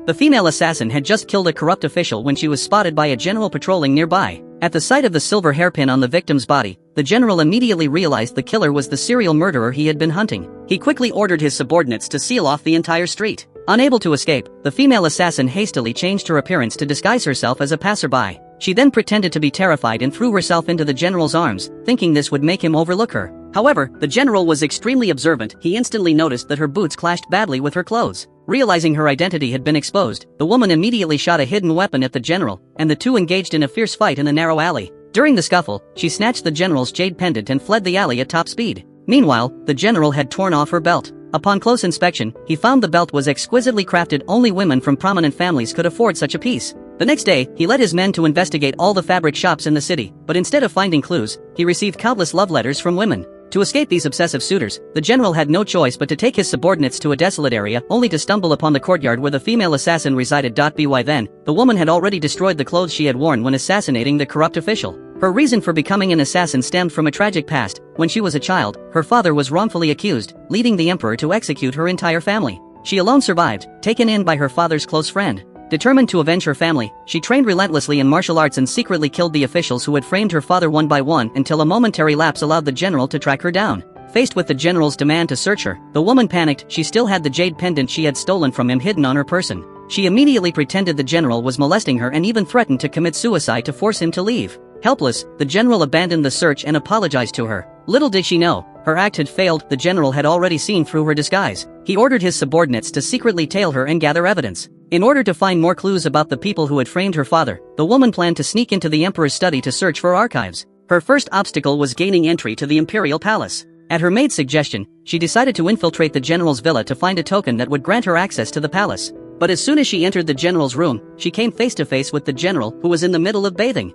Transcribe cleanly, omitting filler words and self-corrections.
The female assassin had just killed a corrupt official when she was spotted by a general patrolling nearby. At the sight of the silver hairpin on the victim's body, the general immediately realized the killer was the serial murderer he had been hunting. He quickly ordered his subordinates to seal off the entire street. Unable to escape, the female assassin hastily changed her appearance to disguise herself as a passerby. She then pretended to be terrified and threw herself into the general's arms, thinking this would make him overlook her. However, the general was extremely observant. He instantly noticed that her boots clashed badly with her clothes. Realizing her identity had been exposed, the woman immediately shot a hidden weapon at the general, and the two engaged in a fierce fight in a narrow alley. During the scuffle, she snatched the general's jade pendant and fled the alley at top speed. Meanwhile, the general had torn off her belt. Upon close inspection, he found the belt was exquisitely crafted. Only women from prominent families could afford such a piece. The next day, he led his men to investigate all the fabric shops in the city, but instead of finding clues, he received countless love letters from women. To escape these obsessive suitors, the general had no choice but to take his subordinates to a desolate area, only to stumble upon the courtyard where the female assassin resided. By then, the woman had already destroyed the clothes she had worn when assassinating the corrupt official. Her reason for becoming an assassin stemmed from a tragic past. When she was a child, her father was wrongfully accused, leading the emperor to execute her entire family. She alone survived, taken in by her father's close friend. Determined to avenge her family, she trained relentlessly in martial arts and secretly killed the officials who had framed her father one by one until a momentary lapse allowed the general to track her down. Faced with the general's demand to search her, the woman panicked. She still had the jade pendant she had stolen from him hidden on her person. She immediately pretended the general was molesting her and even threatened to commit suicide to force him to leave. Helpless, the general abandoned the search and apologized to her. Little did she know, her act had failed. The general had already seen through her disguise. He ordered his subordinates to secretly tail her and gather evidence. In order to find more clues about the people who had framed her father, the woman planned to sneak into the emperor's study to search for archives. Her first obstacle was gaining entry to the imperial palace. At her maid's suggestion, she decided to infiltrate the general's villa to find a token that would grant her access to the palace. But as soon as she entered the general's room, she came face to face with the general, who was in the middle of bathing.